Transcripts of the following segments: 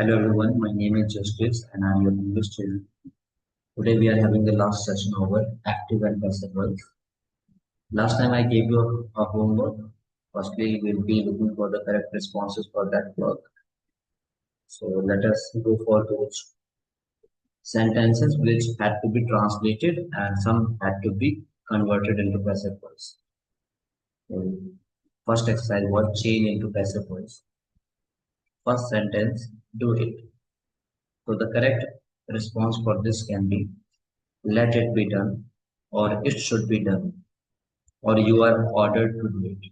Hello everyone, my name is Justice and I am your English student. Today we are having the last session over active and passive verbs. Last time I gave you a homework. Firstly, we'll be looking for the correct responses for that work. So let us go for those sentences which had to be translated and some had to be converted into passive voice. So first exercise was change into passive voice. First sentence, do it. So the correct response for this can be let it be done, or it should be done, or you are ordered to do it.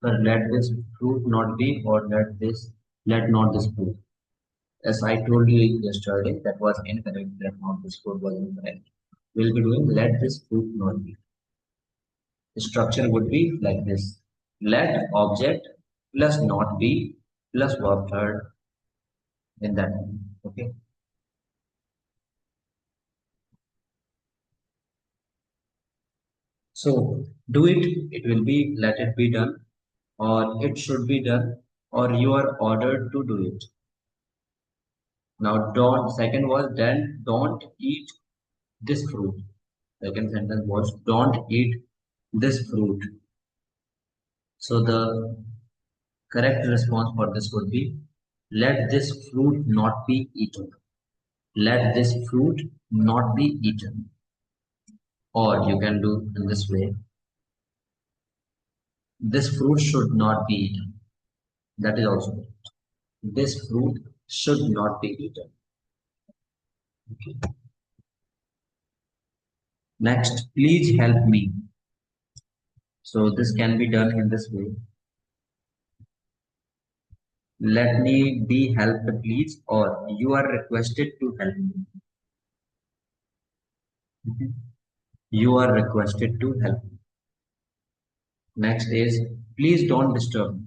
But let this fruit not be, or let not this fruit. As I told you yesterday, that was incorrect. Let not this fruit was incorrect. We'll be doing let this fruit not be. The structure would be like this: let object plus not be plus verb third in that. Okay. So do it. It will be let it be done, or it should be done, or you are ordered to do it. Now, don't, second was then don't eat this fruit. Second sentence was don't eat this fruit. So the correct response for this would be let this fruit not be eaten. Let this fruit not be eaten. Or you can do in this way, this fruit should not be eaten. That is also correct. This fruit should not be eaten. Okay. Next, please help me. So this can be done in this way. Let me be helped, please, or you are requested to help me. Okay. You are requested to help me. Next is, please don't disturb me.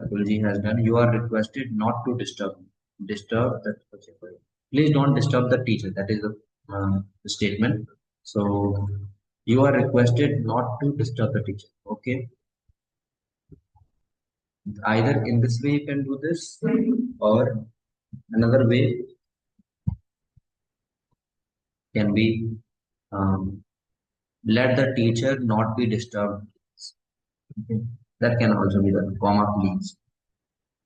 Atulji has done. You are requested not to disturb me. Disturb that. Please don't disturb the teacher. That is the statement. So you are requested not to disturb the teacher. Okay. Either in this way you can do this, or another way can be let the teacher not be disturbed. Okay. That can also be done, comma please.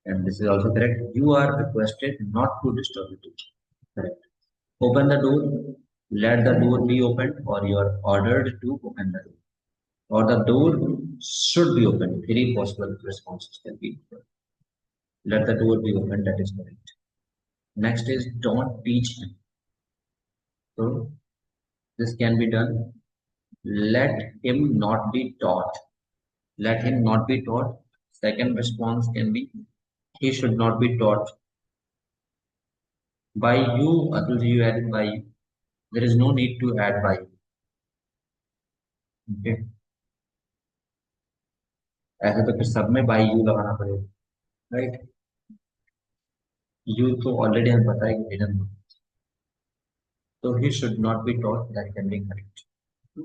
And this is also correct. You are requested not to disturb the teacher. Correct. Open the door. Let the door be opened, or you are ordered to open the door. Or the door should be opened. Three possible responses can be. Let the door be opened. That is correct. Next is don't teach him. So this can be done. Let him not be taught. Let him not be taught. Second response can be he should not be taught. By you, Atul, you added by you. There is no need to add by you. Okay. ऐसे तो फिर सब में by you लगाना पड़ेगा, right? You तो already हम बताए कि didn't know. So he should not be taught. That can be correct. So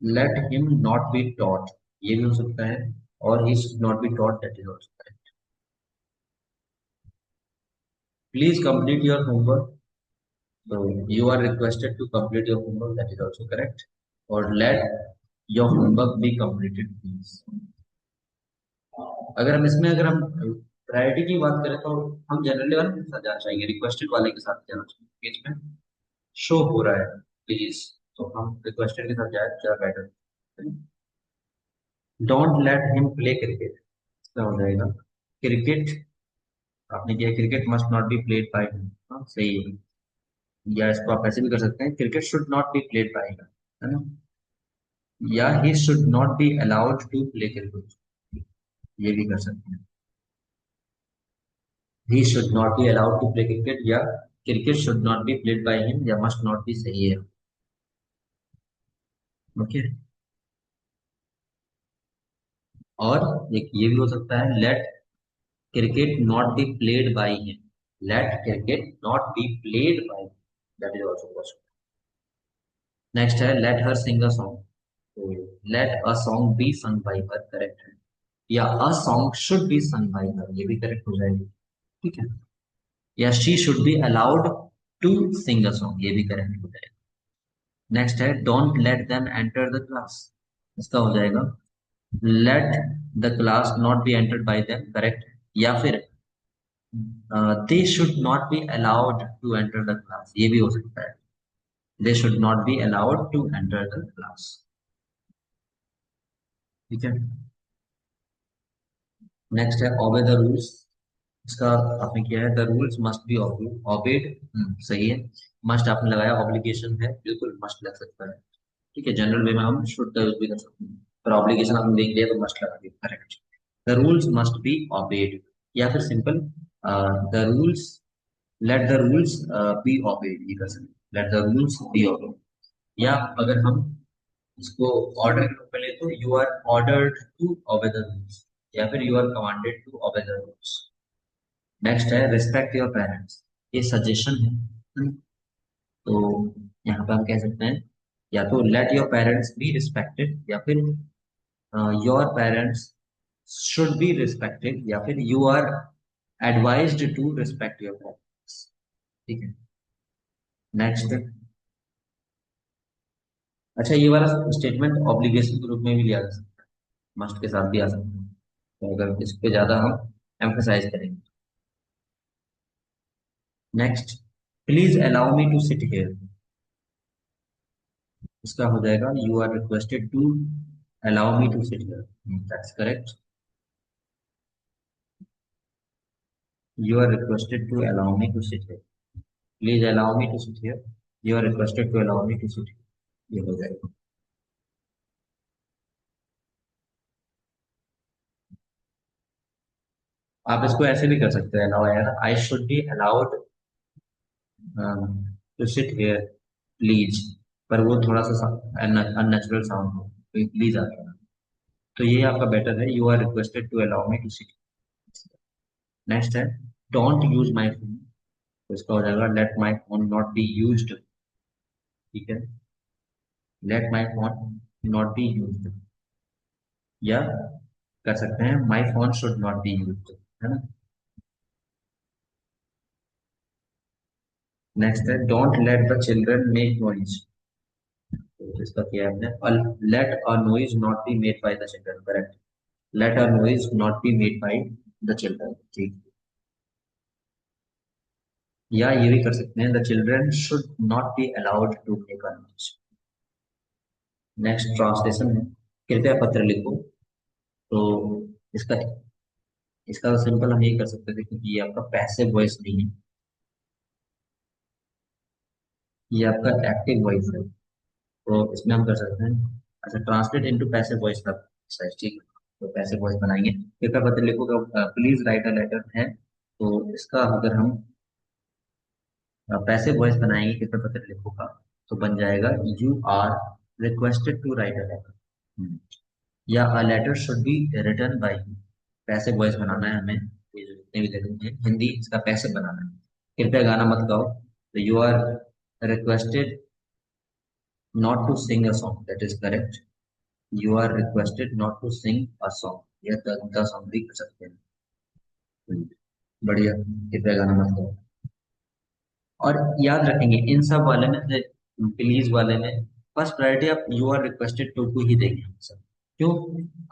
let him not be taught. ये भी हो सकता है. Or he should not be taught. That is also correct. Please complete your homework. So you are requested to complete your homework. That is also correct. Or let your homework be completed, please. अगर हम priority की बात करें तो हम generally वाले के साथ जाना चाहेंगे, रिक्वेस्टेड वाले के साथ जाना चाहेंगे. पेज में शो हो रहा है प्लीज, तो हम रिक्वेस्टेड के साथ जाए ज्यादा better. Don't let him play cricket. क्या हो जाएगा? क्रिकेट आपने किया cricket must not be played by him. हाँ सही है. या इसको आप ऐसे भी कर सकते हैं, cricket should not be played by him, है ना. या he should not be allowed to play cricket, ये भी कर सकते हैं. He should not be allowed to play cricket, या cricket should not be played by him, या must not be सही है. ओके. और एक ये भी हो सकता है let cricket not be played by him. Let cricket not be played by him. That is also possible. Next है let her sing a song. तो let a song be sung by her, correct है। या a song should be sung by her, ये भी correct हो जाएगी। ठीक है। या she should be allowed to sing a song, ये भी करेक्ट हो जाएगा। नेक्स्ट है don't let them enter the class, इसका हो जाएगा let the class not be entered by them, correct. या फिर they should not be allowed to enter the class, ये भी हो सकता है। They should not be allowed to enter the class. ठीक है। नेक्स्ट है ओबे द रूल्स, इसका आपने किया है the rules must be obeyed, सही है। मस्ट आपने लगाया, ऑब्लिगेशन है, बिल्कुल मस्ट लग सकता है। ठीक है, जनरल वे में हम शुड का यूज भी कर सकते हैं, पर ऑब्लिगेशन हमने देख लिया तो मस्ट लगा दिया, correct. The rules must be obeyed, या फिर simple the rules, let the rules be obeyed, ये कर सकते हैं, let the rules be obeyed. या अगर हम इसको ऑर्डर के रूप में ले तो you are ordered to obey the rules, या फिर you are commanded to obey the rules. Next है रिस्पेक्ट योर पेरेंट्स, ये सजेशन है। तो यहाँ पे हम कह सकते हैं या तो let your parents be respected, या फिर your parents should be respected, या फिर you are advised to respect your parents. ठीक है। नेक्स्ट, अच्छा ये वाला स्टेटमेंट ऑब्लिगेशन के रूप में भी लिया जा सकता है, मस्ट के साथ भी आ सकता है, तो अगर इस पे ज्यादा हम एम्फोसाइज करेंगे। Next, please allow me to sit here, इसका हो जाएगा you are requested to allow me to sit here, that's correct. You are requested to allow me to sit here, please allow me to sit here, you are requested to allow me to sit here, ये हो जाएगा। आप इसको ऐसे भी कर सकते हैं, अलाउ यार, I should be allowed to sit here please, पर वो थोड़ा सा अननेचुरल साउंड हो, तो प्लीज आ गया। तो ये आपका बेटर है, you are requested to allow me to sit. Next है डोंट यूज माई फोन, तो इसका हो जाएगा let my phone not be used. ठीक है, let my phone not be used, या कर सकते हैं my phone should not be used, है ना। नेक्स्ट है don't let the children make noise, तो इसका किया है आपने let a noise not be made by the children, correct. Let a noise not be made by the children, ठीक। या ये भी कर सकते हैं the children should not be allowed to make a noise. Next translation है कृपया पत्र लिखो, तो इसका इसका सिंपल हम ये कर सकते थे क्योंकि ये आपका पैसिव वॉइस नहीं है, ये आपका एक्टिव वॉइस है, तो इसमें हम कर सकते हैं अच्छा ट्रांसलेट इनटू पैसिव वॉइस का एक्सरसाइज, ठीक है। तो पैसिव वॉइस बनाएंगे, कृपया पत्र लिखो का प्लीज राइट अ लेटर है, तो इसका अगर हम पैसिव वॉइस बनाएंगे कृपया पत्र लिखो का, तो बन जाएगा you are requested to write a letter, या a letter should be written by you. Passive voice बनाना है हमें, ये जो जितने भी लेटर हैं हिंदी इसका पैसिव बनाना है। कृपया गाना मत गाओ, तो you are requested not to sing a song, that is correct. You are requested not to sing a song, यह the song भी कर सकते हैं। बढ़िया, कृपया गाना मत गाओ। और याद रखेंगे इन सब वाले में से प्लीज वाले में फर्स्ट प्रायोरिटी आप यू आर रिक्वेस्टेड टू को ही देंगे सब। क्यों?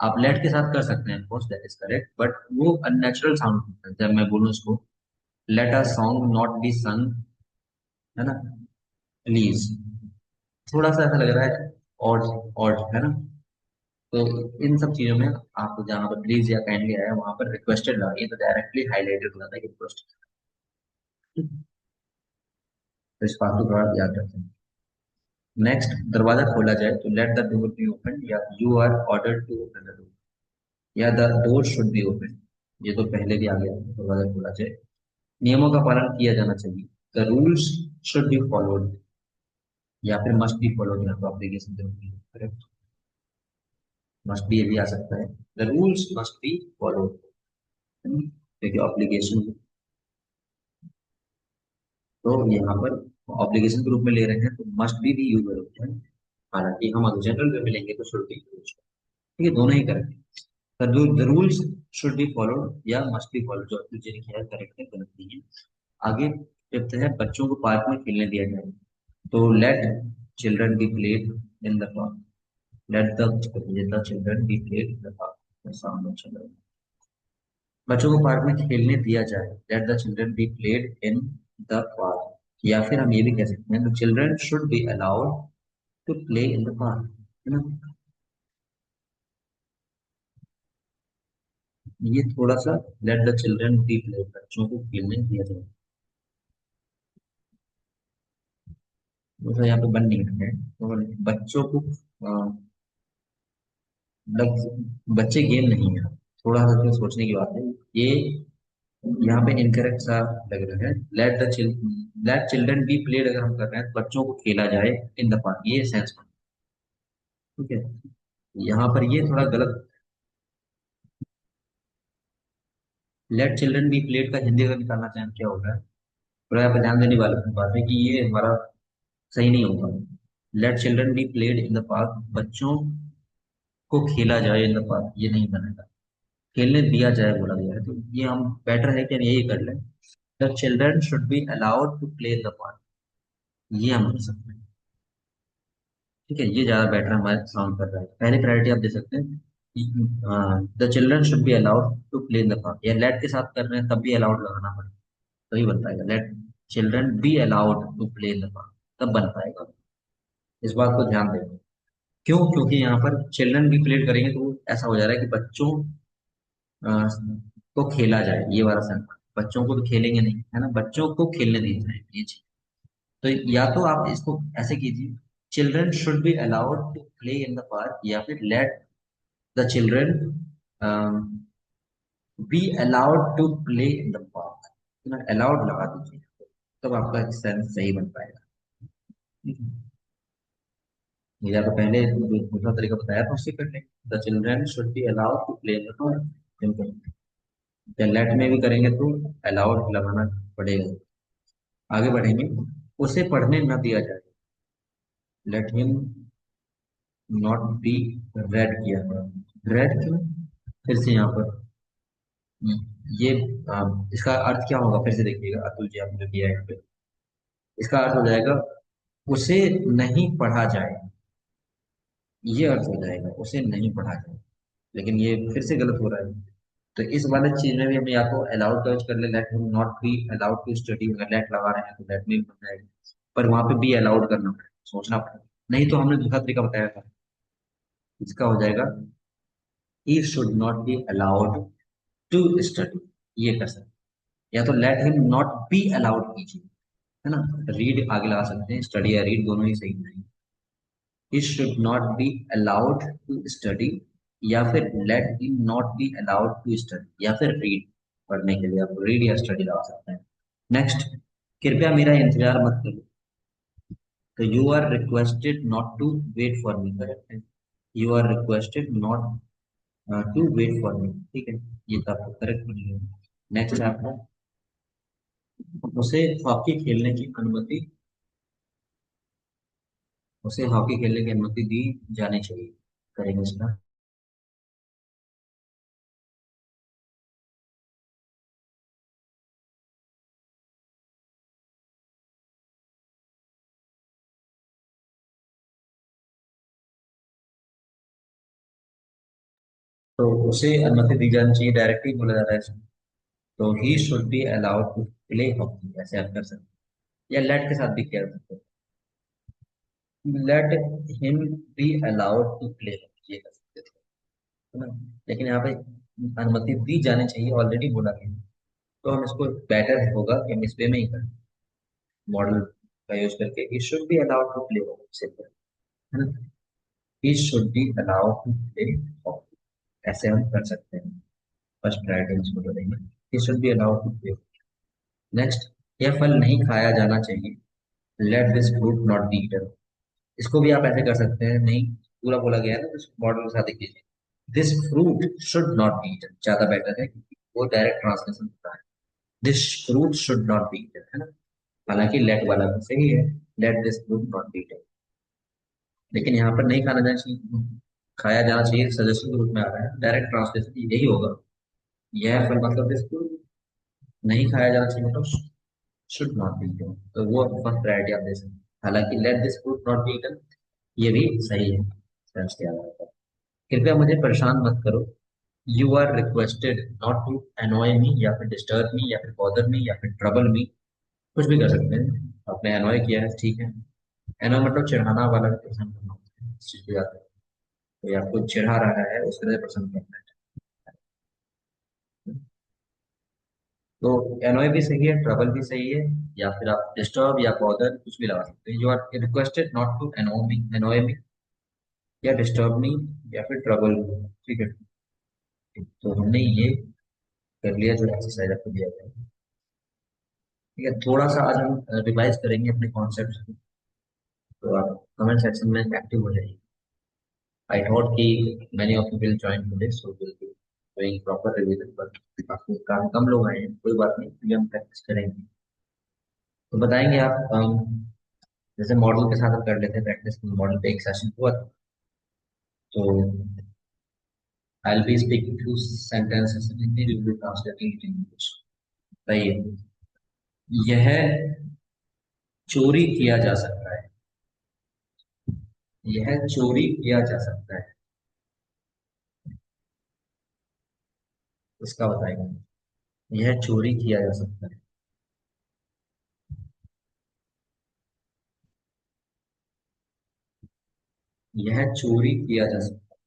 आप लेट के साथ कर सकते हैं, of that is correct, but वो अननेचुरल साउंड होता है जब मैं बोलूँ इसको let a song not be sung, है ना, प्लीज, थोड़ा सा ऐसा लग रहा है ऑड, ऑड है ना। तो इन सब चीजों में आपको जहाँ पर प्लीज या काइंडली आया वहां पर रिक्वेस्टेड लगाइए, तो डायरेक्टली हाईलाइटेड हो जाता है कि रिक्वेस्ट। तो इस बात को थोड़ा याद रखें। नेक्स्ट, दरवाजा खोला जाए तो let the door be open, या you are order to open the door, या the door should be open, ये तो पहले भी आ गया, दरवाजा खोला जाए। नियमों का पालन किया जाना चाहिए, the rules should be followed, या फिर मस्ट बी फॉलोड, या तो एप्लीकेशन जरूरी है, करेक्ट। मस्ट बी ये भी आ सकता है, the rules must be followed, क्योंकि ऑब्लिगेशन, तो यहाँ पर ऑब्लिगेशन के रूप में ले रहे हैं तो मस्ट बी यूज होता है, हालांकि हम अगर जनरल वे में लेंगे तो शुड बी यूज्ड। ठीक है, दोनों ही करेक्ट है। The rules should be followed या मस्ट बी फॉलोड, जो आपने जो किया है करेक्ट है, गलत नहीं है। आगे फिफ्थ है बच्चों को पार्क में खेलने दिया जाए। तो let children be played in the park. Let the children be played in the park. सामने चिल्ड्रन, बच्चों को पार्क में खेलने दिया जाए। Let the children be played in the park. या फिर हम ये भी कह सकते हैं the children should be allowed to play in the park, है ना। ये थोड़ा सा let the children be play, बच्चों को खेलने दिया जाए, तो यहाँ पे बन नहीं रहा है। तो बच्चों को मतलब बच्चे गेम नहीं है, थोड़ा सा इसमें सोचने की बात है ये। यहाँ पे इनकरेक्ट सा लग रहा है। लेट चिल्ड्रन बी प्लेड अगर हम कर रहे हैं तो बच्चों को खेला जाए इन द पार्क, ये सेंस में। ठीक है, यहाँ पर ये थोड़ा गलत। लेट चिल्ड्रन बी प्लेड का हिंदी अगर निकालना चाहें तो क्या होगा, थोड़ा यहाँ पे ध्यान देने वाली बात है कि ये हमारा सही नहीं होगा। Late children be played in the park, बच्चों को खेला जाए इन द पार्क, ये नहीं बनेगा। खेलने दिया जाए बोला गया है, तो ये हम बेटर है कि हम यही कर लें। The children should be allowed to play in the park, ये हम कर सकते हैं। ठीक है, ये ज्यादा बेटर हमारे साउंड कर रहा है। पहली प्रायोरिटी आप दे सकते हैं the children should be allowed to play in the park, या लेट के साथ कर रहे हैं तब भी अलाउड लगाना पड़ेगा, तभी बन पाएगा। Let children be allowed to play in the park, तब बन पाएगा। इस बात को ध्यान दें। क्यों? क्योंकि यहाँ पर चिल्ड्रन भी प्लेड करेंगे तो ऐसा हो जा रहा है कि बच्चों अ, को खेला जाए, ये वाला सेंस। बच्चों को तो खेलेंगे नहीं, है ना, बच्चों को खेलने दिया जाए, ये चीज। तो या तो आप इसको ऐसे कीजिए, children should be allowed to play in the park, या फिर let the children be allowed to play in the park. Allowed लगा दीजिए, तब आपका सेंस सही बन पाएगा। ठीक है? या तो पहले जो दूसरा तरीका बताया था उससे कर लें, the children should be allowed to play in the park, simple. या लेट में भी करेंगे तो अलाउड लगाना पड़ेगा। आगे बढ़ेंगे, उसे पढ़ने न दिया जाए। Late him not B red किया था। रेड क्यों? फिर से यहाँ पर ये इसका अर्थ क्या होगा, फिर से देखिएगा अतुल जी आपने जो किया है यहाँ पे। इसका अर्थ हो जाएगा उसे नहीं पढ़ा जाए, ये अर्थ हो जाएगा उसे नहीं पढ़ा जाए। लेकिन ये फिर से गलत हो रहा है। तो इस वाले चीज में भी हम या तो अलाउड का यूज कर ले, let him not be allowed to study, अगर लेट लगा रहे हैं तो लेट में बन जाएगा, पर वहां पे बी अलाउड करना पड़ेगा, सोचना पड़ेगा। नहीं तो हमने दूसरा तरीका बताया था, इसका हो जाएगा he should not be allowed to study, ये कर सकते हैं। या तो let him not be allowed कीजिए, है ना। रीड आगे लगा सकते हैं, स्टडी या रीड दोनों ही सही नहीं। He should not be allowed to study, या फिर let him not be allowed to study, या फिर रीड, पढ़ने के लिए आप रीड या स्टडी लगा सकते हैं। नेक्स्ट, कृपया मेरा इंतजार मत करो। तो you are requested not to wait for me, correct है। You are requested not to wait for me, ठीक है, ये तो आपको करेक्ट मिलेगा। नेक्स्ट है आपका, उसे हॉकी खेलने की अनुमति, उसे हॉकी खेलने की अनुमति दी जानी चाहिए, करेंगे इसका। तो उसे अनुमति दी जानी चाहिए, डायरेक्टली बोला जा रहा है इसमें। तो he should be allowed to play hockey, ऐसे आप कर सकते हैं। या लेट के साथ भी कह सकते हैं, let him be allowed to play hockey, ये कर सकते थे, है ना। लेकिन यहाँ पे अनुमति दी जानी चाहिए ऑलरेडी बोला गया है। तो हम इसको बेटर होगा कि हम इस वे में ही करें, मॉडल का यूज करके। He should be allowed to play hockey, simple, है ना। He should be allowed to play hockey, ऐसे हम कर सकते हैं। फर्स्ट प्रायोरिटी इसको दे देंगे, he should be allowed to play. Next, यह फल नहीं खाया जाना चाहिए। Let this fruit not be eaten, इसको भी आप ऐसे कर सकते हैं, नहीं पूरा बोला गया है ना, तो मॉडल के साथ देख लीजिए। This fruit should not be eaten ज्यादा बेटर है, क्योंकि वो डायरेक्ट ट्रांसलेशन होता है। This fruit should not be eaten, है ना। हालांकि लेट वाला भी सही है, let this fruit not be eaten. लेकिन यहाँ पर नहीं खाना जाना चाहिए, खाया जाना चाहिए सजेशन के रूप में आ रहा है, डायरेक्ट ट्रांसलेशन यही होगा। यह फल मतलब दिस फ्रूट, नहीं खाया जाना चाहिए मतलब शुड नॉट बी ईटन, तो वो फर्स्ट प्रायोरिटी आप दे सकते हैं। हालांकि let this fruit not be eaten ये भी सही है सेंस के आधार पर। कृपया मुझे परेशान मत करो, you are requested not to annoy me, या फिर डिस्टर्ब मी, या फिर बॉदर मी, या फिर ट्रबल मी, कुछ भी कर सकते हैं। आपने एनॉय किया है, ठीक है। एनॉय मतलब चिढ़ाना वाला भी पसंद करना होता है, इस चीज को याद रखो। कोई आपको चिढ़ा रहा है उसके लिए पसंद करना है। तो एनॉय भी सही है, ट्रबल भी सही है, या फिर आप डिस्टर्ब या बॉदर कुछ भी लगा सकते हैं। You are requested not to annoy me, या डिस्टर्ब मी, या फिर ट्रबल मी, ठीक है। तो हमने ये कर लिया जो एक्सरसाइज आपको दिया गया है। ठीक है, थोड़ा सा आज हम रिवाइज करेंगे अपने कॉन्सेप्ट, तो आप कमेंट सेक्शन में एक्टिव हो जाइए। आई थॉट कि many of you will join today, so we'll be doing proper revision, but काफी काफी कम लोग आए हैं, कोई बात नहीं, फिर हम प्रैक्टिस करेंगे। तो बताएंगे आप, जैसे मॉडल के साथ हम कर लेते हैं प्रैक्टिस, मॉडल पे एक सेशन हुआ था। तो I will be speaking two sentences in Hindi, will be translating it in English. बताइए, यह चोरी किया जा सकता है, यह चोरी किया जा सकता है, इसका बताएंगे। यह चोरी किया जा सकता है, यह चोरी किया जा सकता है,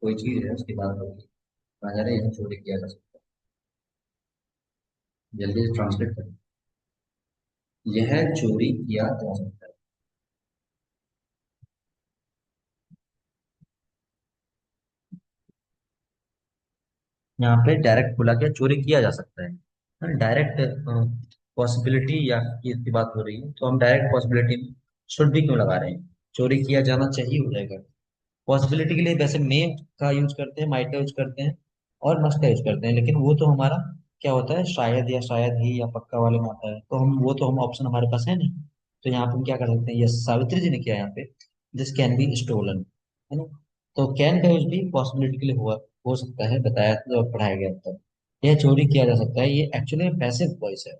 कोई चीज है उसकी बात होगी, कहा जा रहा है यह चोरी किया जा सकता है, जल्दी से ट्रांसलेट करें। यह चोरी किया जा सकता है। यहाँ पे डायरेक्ट बोला गया चोरी किया जा सकता है, डायरेक्ट पॉसिबिलिटी या की बात हो रही है, तो हम डायरेक्ट पॉसिबिलिटी में शुड भी क्यों लगा रहे हैं, चोरी किया जाना चाहिए हो जाएगा। पॉसिबिलिटी के लिए वैसे मे का यूज करते हैं, माइट का यूज करते हैं, और मस्ट का यूज करते हैं, लेकिन वो तो हमारा क्या होता है, शायद या शायद ही या पक्का वाले में आता है, तो हम वो तो हम ऑप्शन हमारे पास है नहीं। तो यहाँ पे हम क्या कर सकते हैं, यस सावित्री जी ने किया यहाँ पे, दिस कैन बी स्टोलन, है ना। तो कैन का यूज भी पॉसिबिलिटी के लिए हुआ हो सकता है, बताया तो पढ़ाया गया तब। यह चोरी किया जा सकता है, ये एक्चुअली पैसिव वॉइस है,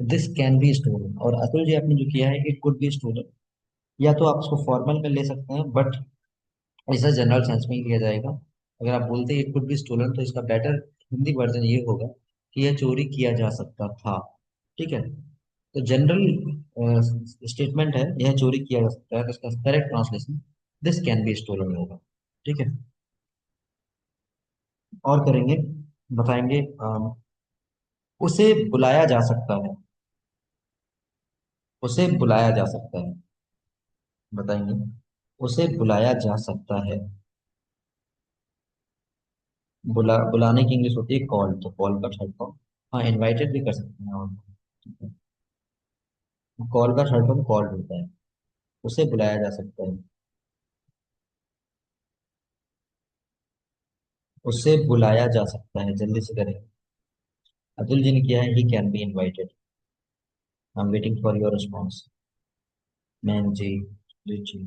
दिस कैन बी स्टोलन। और अतुल जी आपने जो किया है, इट कुड बी स्टोलन, या तो आप उसको फॉर्मल में ले सकते हैं, बट ऐसा जनरल सेंस में ही लिया जाएगा। अगर आप बोलते हैं इट कुड बी स्टोलन, तो इसका बेटर हिंदी वर्जन ये होगा कि यह चोरी किया जा सकता था, ठीक है। तो जनरल स्टेटमेंट है, यह चोरी किया जा सकता है, तो इसका correct translation this can be stolen होगा, ठीक है। और करेंगे, बताएंगे, उसे बुलाया जा सकता है, उसे बुलाया जा सकता है, बताएंगे, उसे बुलाया जा सकता है। बुलाने की इंग्लिश होती है कॉल, तो कॉल का थर्ड फॉर्म, हाँ इनवाइटेड भी कर सकते हैं, और कॉल का थर्ड फॉर्म कॉल्ड होता है, उसे बुलाया जा सकता है, उसे बुलाया जा सकता है, जल्दी से करें। अतुल जी ने किया है, he can be invited. I am waiting for your response. Ma'am ji, जी,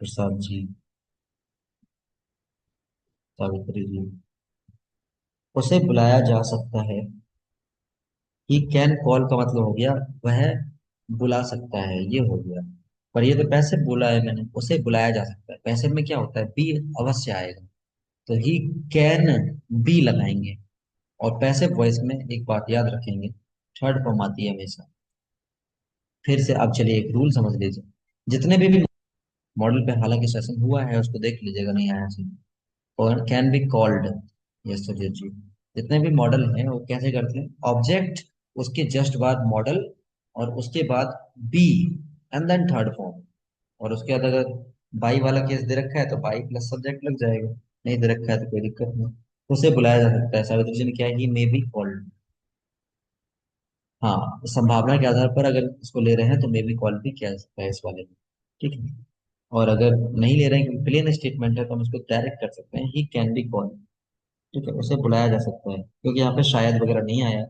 प्रसाद जी, सावित्री जी, उसे बुलाया जा सकता है। ही कैन कॉल का मतलब हो गया वह बुला सकता है, ये हो गया। पर ये तो पैसे बोला है मैंने, उसे बुलाया जा सकता है, पैसे में क्या होता है, बी अवश्य आएगा, तो ही कैन बी लगाएंगे। और पैसे वॉइस में एक बात याद रखेंगे, थर्ड फॉर्म आती है हमेशा। फिर से अब चलिए एक रूल समझ लीजिए, जितने भी मॉडल पे हालांकि सेशन हुआ है उसको देख लीजिएगा, नहीं आया सही, और can be called, yes sir ji, जितने भी मॉडल हैं वो कैसे करते हैं, ऑब्जेक्ट, उसके जस्ट बाद मॉडल, और उसके बाद be, and then third form. और उसके बाद अगर बाई वाला केस दे रखा है तो बाई प्लस सब्जेक्ट लग जाएगा, नहीं दे रखा है तो कोई दिक्कत नहीं, तो उसे बुलाया जा सकता है। सावित्री जी ने क्या है, ही मे बी कॉल्ड। हाँ, संभावना के आधार पर अगर इसको ले रहे हैं तो मे बी कॉल भी किया जा सकता है इस वाले में, ठीक है। और अगर नहीं ले रहे हैं, प्लेन स्टेटमेंट है, तो हम इसको डायरेक्ट कर सकते हैं, ही कैन बी कॉल्ड, ठीक है, उसे बुलाया जा सकता है, क्योंकि यहाँ पे शायद वगैरह नहीं आया,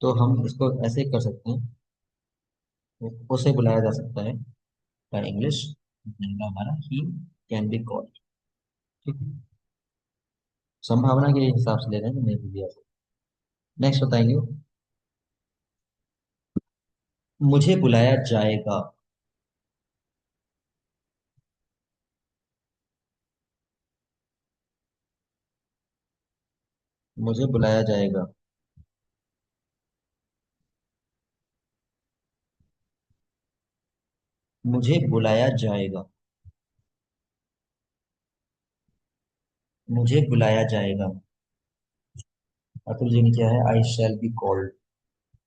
तो हम इसको ऐसे ही कर सकते हैं, उसे बुलाया जा सकता है, का इंग्लिश का हमारा ही कैन बी कॉल्ड। ठीक है, संभावना के हिसाब से ले रहे हैं मैं भी दिया। नेक्स्ट बताएंगे, मुझे बुलाया जाएगा। मुझे बुलाया जाएगा। मुझे बुलाया जाएगा। मुझे बुलाया जाएगा। अतुल जी ने क्या है, आई शैल बी कॉल्ड।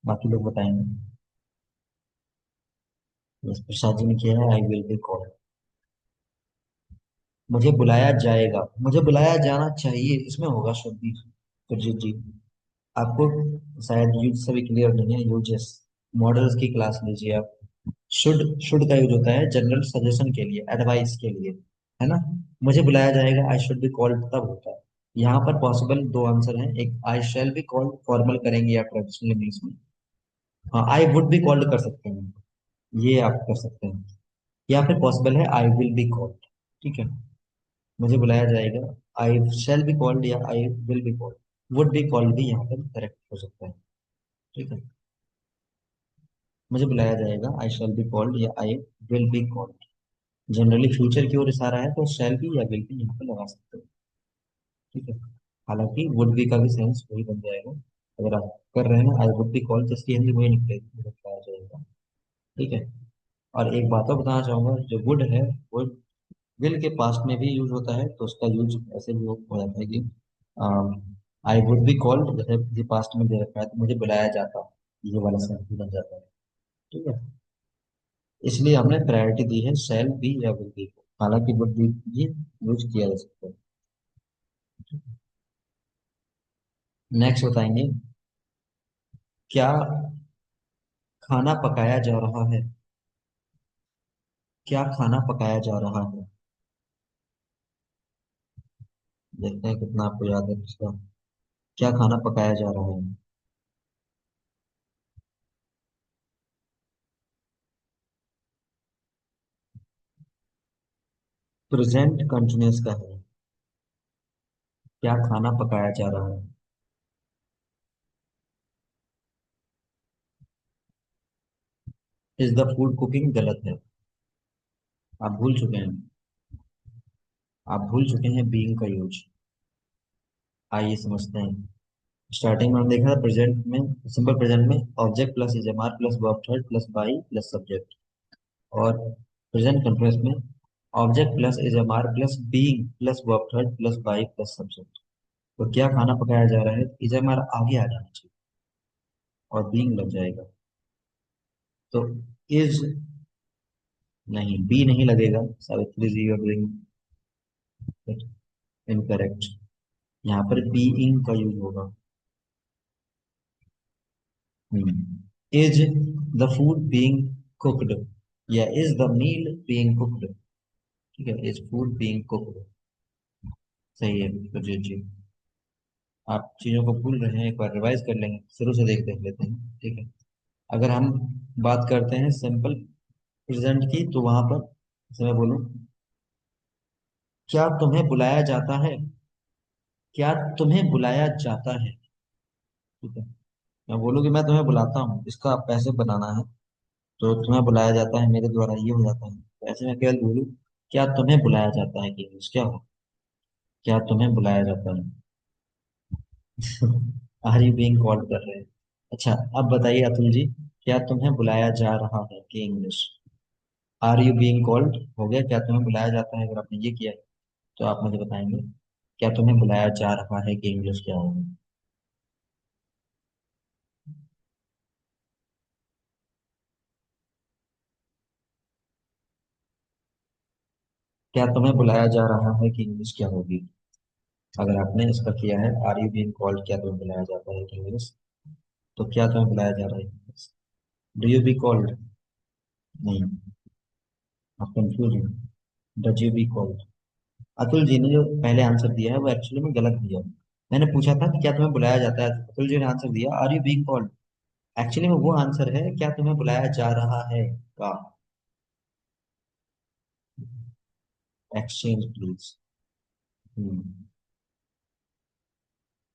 बाकी लोग बताएंगे। यस, प्रसाद जी ने किया है, आई विल बी कॉल्ड। मुझे बुलाया जाएगा, मुझे बुलाया जाना चाहिए, इसमें होगा शुड बी। सुरजीत जी, आपको शायद यूज सभी क्लियर नहीं है, यूजेस मॉडल्स की क्लास लीजिए आप। शुड का यूज होता है जनरल सजेशन के लिए, एडवाइस के लिए, है ना। मुझे बुलाया जाएगा, आई शुड बी कॉल्ड तब होता है। यहाँ पर पॉसिबल दो आंसर हैं, एक आई शैल बी कॉल्ड फॉर्मल करेंगे या ट्रेडिशनल इंग्लिश में। हाँ, आई वुड बी कॉल्ड कर सकते हैं, ये आप कर सकते हैं। या फिर पॉसिबल है आई विल बी कॉल्ड। ठीक है, मुझे बुलाया जाएगा, आई शैल बी कॉल्ड या आई will be called. Would be called भी यहाँ पर करेक्ट हो सकता है। ठीक है, मुझे बुलाया जाएगा, आई शैल बी कॉल्ड या आई will be called. Generally future की ओर इशारा है तो शैल बी या विल बी यहाँ पे लगा सकते हो। ठीक है, हालांकि वुड बी का भी सेंस वही बन जाएगा। अगर आप कर रहे हैं ना, आई वुड बी कॉल्ड, तो इसकी हिंदी वही निकलेगी, मुझे बुलाया जाएगा। ठीक है, और एक बात और बताना चाहूंगा, जो वुड है वो विल के पास्ट में भी यूज होता है, तो उसका यूज ऐसे भी हो जाता है कि आई वुड बी कॉल्ड, जैसे किसी पास्ट में दे रखा है तो मुझे बुलाया जाता, ये वाला सेंस भी बन जाता है। ठीक है, इसलिए हमने प्रायोरिटी दी है शैल बी या विल बी को, हालांकि वुड बी भी यूज किया जा सकता है। नेक्स्ट बताएंगे, क्या खाना पकाया जा रहा है। क्या खाना पकाया जा रहा है। देखते हैं कितना आपको याद है इसका। क्या खाना पकाया जा रहा है। प्रेजेंट कंटिन्यूअस का है। क्या खाना पकाया जा रहा है। इज द फूड कुकिंग गलत है। आप भूल चुके हैं। आप भूल चुके हैं बीइंग का यूज। आइए समझते हैं। स्टार्टिंग में हम देखा था प्रेजेंट में, सिंपल प्रेजेंट में object plus is am are plus verb third plus by plus subject. और प्रेजेंट कंटिन्यूअस में object plus is am are plus being plus verb third plus by plus subject. तो क्या खाना पकाया जा रहा है, इज एम आर आगे आ जाना चाहिए और बीइंग लग जाएगा। तो इज, नहीं बी नहीं लगेगा, सावित्री जी और डूइंग इनकरेक्ट। यहाँ पर बीइंग का यूज होगा। Is the food being cooked, या is the meal being cooked. ठीक है, इज फूड बीइंग कुक्ड, सही है सुजीत जी। आप चीजों को भूल रहे हैं, एक बार रिवाइज कर लेंगे, शुरू से देख देख लेते हैं। ठीक है, अगर हम बात करते हैं सिंपल प्रेजेंट की, तो वहां पर जैसे मैं बोलूं, क्या तुम्हें बुलाया जाता है। क्या तुम्हें बुलाया जाता है। ठीक है, मैं बोलूँ कि मैं तुम्हें बुलाता हूँ, इसका आप पैसे बनाना है, तो तुम्हें बुलाया जाता है मेरे द्वारा, ये हो जाता है। तो ऐसे में केवल बोलूँ, क्या तुम्हें बुलाया जाता है, कि इंग्लिश क्या हो, क्या तुम्हें बुलाया जाता है। आर यू बीइंग कॉल्ड कर रहे हैं। अच्छा, अब बताइए अतुल जी, क्या तुम्हें बुलाया जा रहा है, कि English. Are you being called हो गया, क्या तुम्हें बुलाया जाता है, अगर आपने ये किया है तो आप मुझे बताएंगे क्या तुम्हें बुलाया जा रहा है, कि इंग्लिश क्या होगा। क्या तुम्हें बुलाया जा रहा है, कि इंग्लिश क्या होगी। अगर आपने इसका किया है, आर यू बीइंग कॉल्ड, क्या तुम्हें बुलाया जाता है, कि इंग्लिश, तो क्या तुम्हें बुलाया जा रहा है। डू यू बी कॉल्ड, नहीं, आप कंफ्यूज हैं। Does you be called. Atul ji ने जो पहले आंसर दिया है वो एक्चुअली में गलत दिया है। मैंने पूछा था कि क्या तुम्हें बुलाया जाता है, अतुल जी ने आंसर दिया are you being called. Actually में वो आंसर है क्या तुम्हें बुलाया जा रहा है का। Exchange please.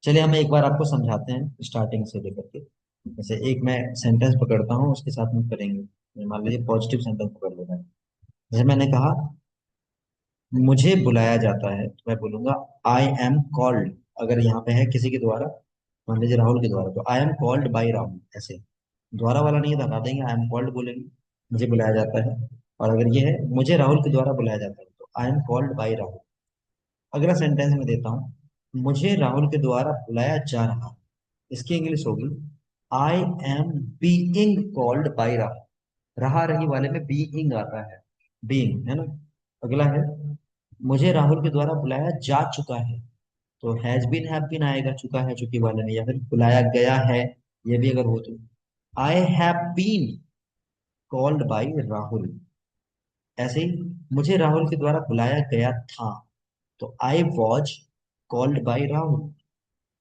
चलिए हम एक बार आपको समझाते हैं स्टार्टिंग से लेकर के। जैसे एक मैं सेंटेंस पकड़ता हूँ, उसके साथ में करेंगे। मान लीजिए पॉजिटिव सेंटेंस पकड़ लेना है। जैसे मैंने कहा मुझे बुलाया जाता है, तो मैं बोलूंगा आई एम कॉल्ड। अगर यहाँ पे है किसी के द्वारा, मान लीजिए राहुल के द्वारा, तो I am called by Rahul. ऐसे द्वारा वाला नहीं हटा देंगे, आई एम कॉल्ड बोलेंगे, मुझे बुलाया जाता है। और अगर ये है मुझे राहुल के द्वारा बुलाया जाता है, तो I am called by Rahul. अगला सेंटेंस में देता हूँ, मुझे राहुल के द्वारा बुलाया जा रहा है। इसकी इंग्लिश होगी I am being called by Rahul. रहा रही वाले में बीइंग आता है, बीइंग है ना। अगला है मुझे राहुल के द्वारा बुलाया जा चुका है, तो हैज बीन हैव बीन आएगा चुका है चुकी वाले में, या फिर बुलाया गया है, ये भी अगर हो तो I have been called by Rahul. ऐसे ही मुझे राहुल के द्वारा बुलाया गया था, तो I was called by Rahul.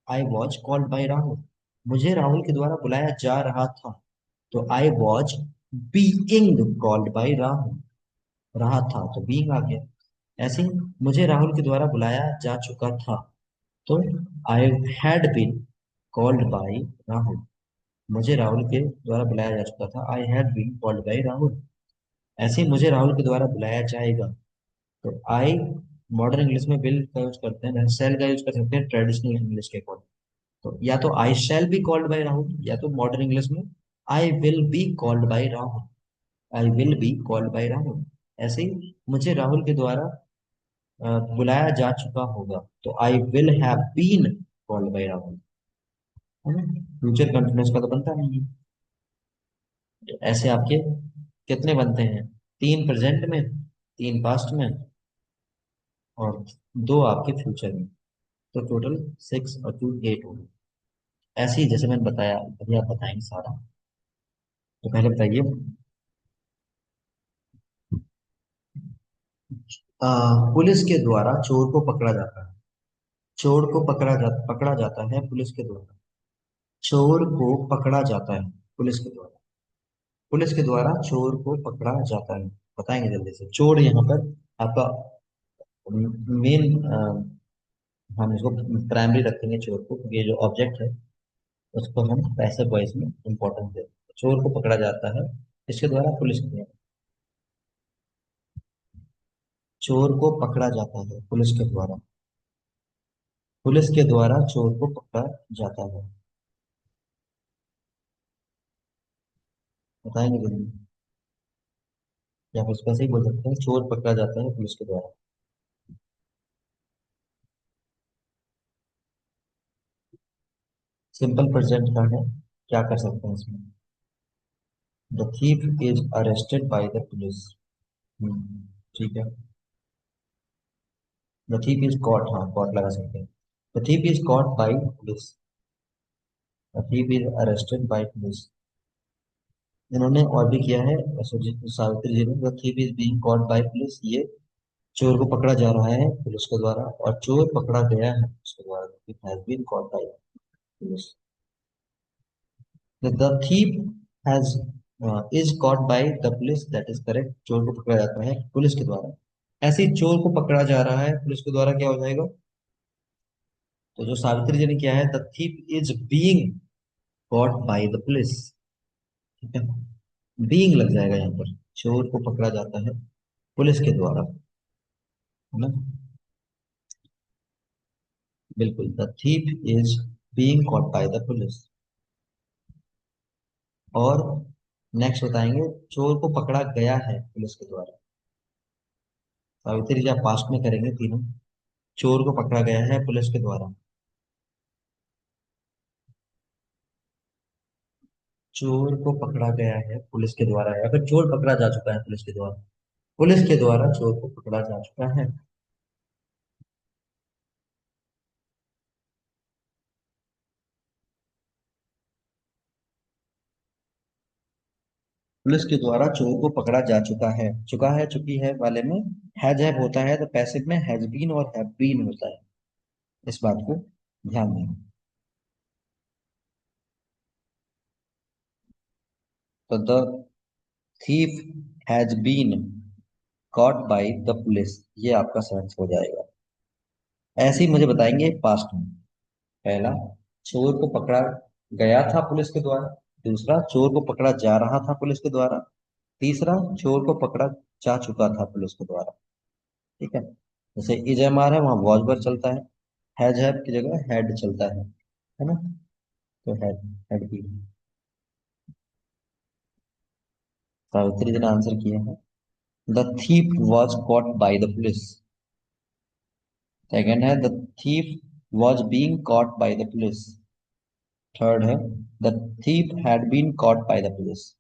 I was called by Rahul. मुझे राहुल के द्वारा बुलाया जा रहा था, तो I was being called by Rahul. रहा था तो बीइंग आ गया। ऐसे ही मुझे राहुल के द्वारा बुलाया जा चुका था, तो I had been called by Rahul. मुझे राहुल के द्वारा बुलाया जा चुका था, I had been called by Rahul. ऐसे ही मुझे राहुल के द्वारा बुलाया जाएगा, तो आई मॉडर्न इंग्लिश में विल का यूज करते हैं, सेल का यूज कर सकते हैं ट्रेडिशनल इंग्लिश के अकॉर्डिंग। तो या तो I shall be called by Rahul, या तो मॉडर्न इंग्लिश में I will be called by Rahul. I will be called by Rahul. ऐसे ही मुझे राहुल के द्वारा बुलाया जा चुका होगा, तो I will have been called by Rahul. है ना। फ्यूचर कंटिन्यूअस का तो बनता नहीं है। तो ऐसे आपके कितने बनते हैं? तीन प्रेजेंट में, तीन पास्ट में, और दो आपके फ्यूचर में। तो टोटल 6 और 2 8 हो गए। ऐसे ही जैसे मैंने बताया, अभी आप बताएंगे सारा। तो पहले बताइए, अ, पुलिस के द्वारा चोर को पकड़ा जाता है। चोर को पकड़ा जाता है पुलिस के द्वारा। चोर को पकड़ा जाता है पुलिस के द्वारा। पुलिस के द्वारा चोर को पकड़ा जाता है। बताएंगे जल्दी से। चोर यहाँ पर आपका मेन, हम इसको प्राइमरी रखेंगे चोर को, क्योंकि ये जो ऑब्जेक्ट है उसको हम पैसिव वॉइस में इंपॉर्टेंस देते हैं। चोर को पकड़ा जाता है इसके द्वारा, पुलिस के द्वारा। चोर को पकड़ा जाता है पुलिस के द्वारा। पुलिस के द्वारा चोर को पकड़ा जाता है। बताएंगे जल्दी। या फिर उसको ऐसे ही बोल सकते हैं, चोर पकड़ा जाता है पुलिस के द्वारा। सिंपल प्रेजेंट का है, क्या कर सकते हैं इसमें? The thief is arrested bye the police. ठीक है। द थीफ इज कॉट, हाँ कॉट लगा सकते हैं। The thief is cot by police. The thief is arrested bye police. इन्होंने और भी किया है, सावित्री जी ने, the thief is being caught by police, ये चोर को पकड़ा जा रहा है पुलिस के द्वारा, और चोर पकड़ा गया है पुलिस के द्वारा। It has been caught by police. The thief has is caught by the police, that is correct। चोर को पकड़ा जाता है पुलिस के द्वारा। ऐसे ही चोर को पकड़ा जा रहा है पुलिस के द्वारा, क्या हो जाएगा? तो जो सावित्री जी ने किया है, the thief is being caught by the police. ठीक है। बीइंग लग जाएगा यहाँ पर। चोर को पकड़ा जाता है पुलिस के द्वारा, है ना। बिल्कुल, the thief is being caught by the police. और नेक्स्ट बताएंगे, चोर को पकड़ा गया है पुलिस के द्वारा। सावित्री जी आप पास्ट में करेंगे तीनों। चोर को पकड़ा गया है पुलिस के द्वारा। चोर को पकड़ा गया है पुलिस के द्वारा, या फिर चोर पकड़ा जा चुका है पुलिस के द्वारा। पुलिस के द्वारा चोर को पकड़ा जा चुका है। पुलिस के द्वारा चोर को पकड़ा जा चुका है। चुका है चुकी है वाले में हैज हैव होता है, तो पैसिव में हैज बीन और हैव बीन होता है। इस बात को ध्यान दें। तो the thief has been caught by the police, ये आपका सेंस हो जाएगा। ऐसे ही मुझे बताएंगे पास्ट में। पहला, चोर को पकड़ा गया था पुलिस के द्वारा। दूसरा, चोर को पकड़ा जा रहा था पुलिस के द्वारा। तीसरा, चोर को पकड़ा जा चुका था पुलिस के द्वारा। ठीक है, जैसे इज एम आर है वहां वॉज वर्ब चलता है, हैव की जगह हैड चलता है ना। तो हैड की। सावित्री जी ने आंसर किया है, the thief was caught by the police. Second है, the thief was being caught by the police. Third है, the thief had been caught by the police.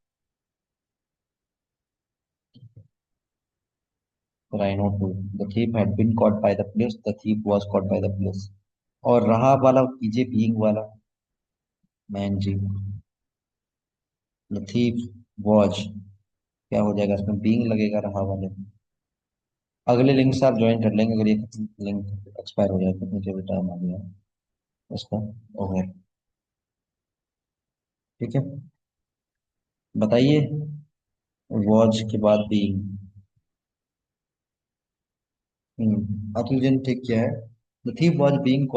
Rhino 2, the thief had been caught by the police, the thief was caught by the police। और रहा वाला कीजिए being वाला, मैन जी। The thief was, क्या हो जाएगा इसमें, बीइंग लगेगा रहा वाले में। अगले लिंक से आप ज्वाइन कर लेंगे, अगर ये लिंक एक्सपायर हो जाए तो, मुझे भी टाइम आ गया इसका। ओके, ठीक है, बताइए वॉज के बाद बीइंग। अतुल जी ने ठीक किया है, द थीफ वॉज बीइंग